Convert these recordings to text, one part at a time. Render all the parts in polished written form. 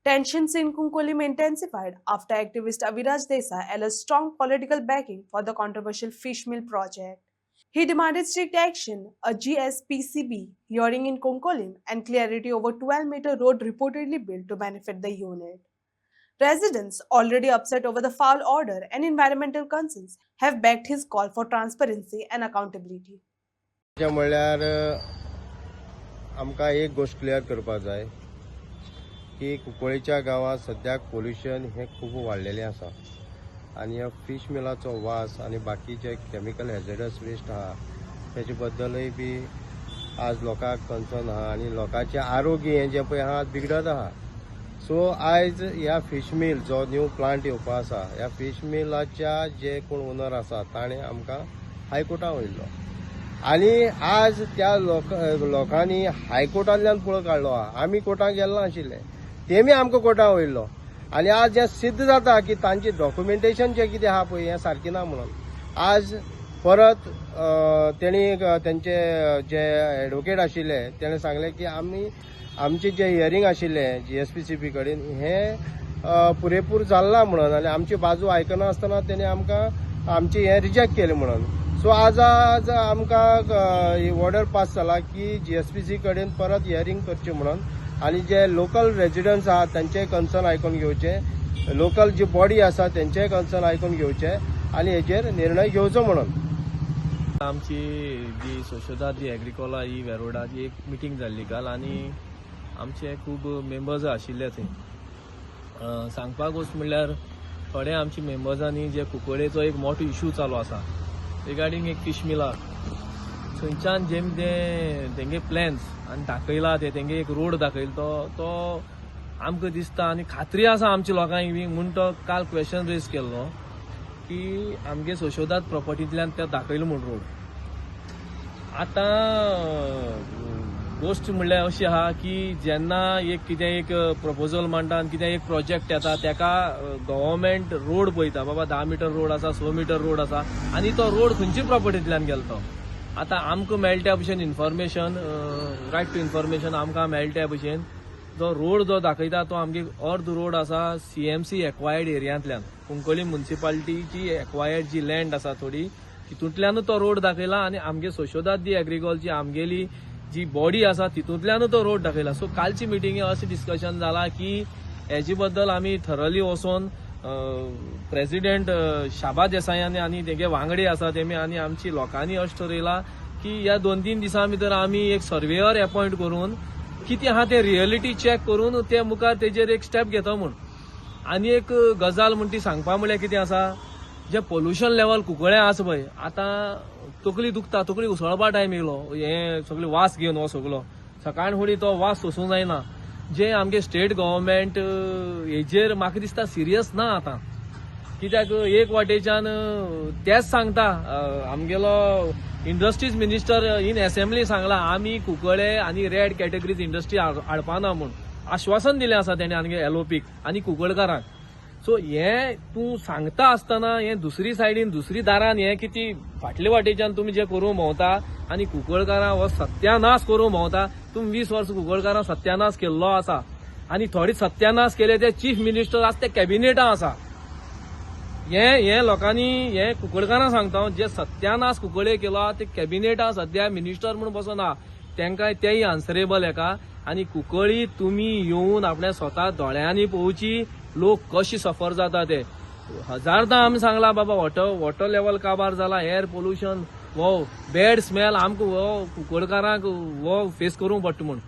Tensions in Kunkolim intensified after activist Aviraj Desai alleged strong political backing for the controversial fish mill project. He demanded strict action, a GSPCB hearing in Konkolim, and clarity over 12-meter road reportedly built to benefit the unit. Residents, already upset over the foul order and environmental concerns, have backed his call for transparency and accountability. म्हणल्यार आमकां एक गोष्ट clear करपाक जाय की कुंकळेच्या गांवांत सद्याक pollution हे खूब वाडलेलें आसा आनी ह्या फिश मिलाचो वास आनी बाकीचे केमिकल हॅझर्डस वेस्ट आहा तेजे बद्दलय बी आज लोकांक कन्सर्न आहा आनी लोकांचें आरोग्य हें जें पळय आहा बिगडत आहा. सो आयज ह्या फिश मिल जो न्यू प्लांट येवपा आसा ह्या फिश मिलाच्या जे कोण ओनर आसा ताणें आमकां हायकोर्टान वयल्लो आनी आज त्या लोकांनी हायकोर्टांतल्यान पळ काडलो आहा. आमी कोर्टाक गेल्लो नाशिल्ले, तेमी आमकां कोर्टाक वयल्लो आनी आज जें सिद्ध जाता की तांचे डॉक्युमेंटेशन जें कितें आहा पळय हें सारकें ना म्हणून आज परत तेणी तेंचे जे एडवोकेट आशिल्ले तेणें सांगलें की आमचें जें हियरींग आशिल्लें GSPCB कडेन हें पुरेपूर जाल्लें ना म्हणून आनी आमची बाजू आयकना आसतना तेणी आमकां आमचें हें रिजेक्ट केलें म्हणून. सो आज आमकां ऑर्डर पास जाला की GSPCB कडेन परत हियरींग करचें म्हणून आनी जे लोकल रेजिडंट्स आहात तांचेय कन्सर्न आयकून घेवचे, लोकल जी बॉडी आसा तेंचेय कन्सर्न आयकून घेवचे आनी हेजेर निर्णय घेवचो म्हणून. आमची जी सोशोदात एग्रिकोला ही वेरोडाची एक मिटींग जाल्ली काल आनी आमचे खूब मेंबर्स आशिल्ले थंय. सांगपाक वच म्हणल्यार थोडे आमच्या मेंबर्सांनी जे कुंकळेचो एक मोठो इशू चालू आसा रिगार्डींग एक फिश मिलाक थंयच्यान जे तेंगे प्लॅन्स आनी दाखयला तेंगे एक रोड दाखयला तो आमकां दिसता आनी खात्री आसा आमच्या लोकांक बी म्हूण तो काल क्वेश्चन रेज केल्लो की आमगे सोशोदात प्रॉपर्टींतल्यान ते दाखयलो म्हूण रोड. आतां गोष्ट म्हणल्यार अशी आहा की जेन्ना एक कितें एक प्रपोजल मांडटा आनी कितें एक प्रोजेक्ट येता तेका गव्हर्मेंट रोड पळयता बाबा 10 मीटर रोड आसा 6 मीटर रोड आसा आनी तो रोड खंयच्या प्रॉपर्टींतल्यान गेलो तो. आतां आमकां मेळट्या भशेन इन्फॉर्मेशन रायट टू इन्फॉर्मेशन आमकां मेळट्या भशेन जो रोड जो दाखयता तो आमगे अर्द रोड आसा CMC एक्वायर्ड एरियांतल्यान कुंकळी म्युनिसिपालिटीची एक्वायर्ड जी लँड आसा थोडी तितूंतल्यानूच तो रोड दाखयला आनी आमगे सोशोदात दी एग्रिकॉलची आमगेली जी बॉडी आसा तितूंतल्यानूच तो रोड दाखयला. सो कालची मिटिंगे अशें डिस्कशन जाला की हेजे बद्दल आमी थरली वचोन प्रेसिडेंट शाबा देसायानी आनी तेगे वांगडी आसा तेमी आनी आमची लोकांनी अशें ठरयला की ह्या 2-3 दिसां भितर आमी एक सर्वेयर अपॉइंट करून कितें आहा ते रियलिटी चॅक करून ते मुखार तेजेर एक स्टेप घेता म्हूण. आनी एक गजाल म्हण ती सांगपा म्हळ्यार कितें आसा जे पोल्युशन लेवल कुंकळे आसा पळय आतां तकली दुखता, तकली उसळपा टायम येयलो हे सगळे वास घेवन हो सगळो सकाळ फुडें तो वास सोसूंक जायना. जे आमगे स्टेट गव्हर्मेंट हेजेर म्हाका दिसता सिरियस ना आतां कित्याक एक वाटेच्यान तेच सांगता आमगेलो इंडस्ट्रीज मिनिस्टर इन असेंब्ली सांगला आमी कुंकळे आनी रेड कॅटेगरीज इंडस्ट्री हाडपाना म्हूण आश्वासन दिलें आसा तेणे आमगे LOPक आनी कुंकळकारांक. सो हें तूं सांगता आसतना हें दुसरी सायडीन दुसरी दारान हें कितें फाटले वाटेच्यान तुमी जें करूं भोंवता आनी कुंकळकारां हो सत्यानाश करूं भोंवता. तुमी 20 वर्सां कुंकळकारां सत्यानाश केल्लो आसा आनी थोडे सत्यानाश केले ते चीफ मिनिस्टर आसा ते कॅबिनेटां आसा. हे लोकांनी हे कुंकळकारां सांगता जे सत्यानाश कुंकळे केलो ते कॅबिनेटां सद्या मिनिस्टर म्हूण बसना तांकां तेय आन्सरेबल हेका. आनी कुंकळी तुमी येवन आपल्या स्वता दोळ्यांनी पळोवची लोक कशी सफर जाता ते. हजारदां आमी सांगला बाबा वॉटर लेवल काबार जाला, एअर पोल्युशन वो बॅड स्मेल आमकां वो कुंकळकारांक वो फेस करूंक पडटा म्हूण.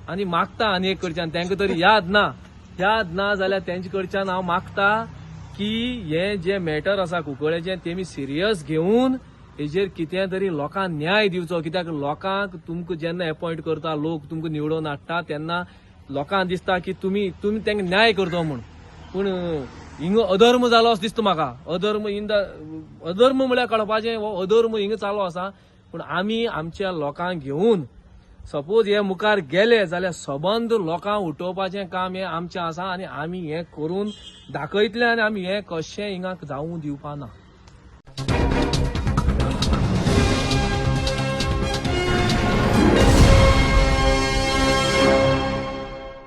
आनी मागता आनी एक कडच्यान तांकां तरी याद ना जाल्यार तेंचे कडच्यान हांव मागता की हे जे मॅटर आसा कुंकळेचें तेमी सिरियस घेवन हेजेर कितें तरी लोकांक न्याय दिवचो. कित्याक लोकांक तुमकां जेन्ना अपॉइंट करता लोक तुमकां निवडून हाडटा तेन्ना लोकांक दिसता की तुमी तांकां न्याय करतो म्हूण. पूण हिंगा अधर्म जालो असो दिसता म्हाका. अधर्म म्हळ्यार कळपाचें हो अधर्म हिंगा चालू आसा. पूण आमी आमच्या लोकांक घेवन सपोज हे मुखार गेले जाल्यार सबंद लोकांक उठोवपाचें काम हें आमचें आसा आनी आमी हें करून दाखयतले आनी आमी हें कशें हिंगा जावूं दिवपा ना.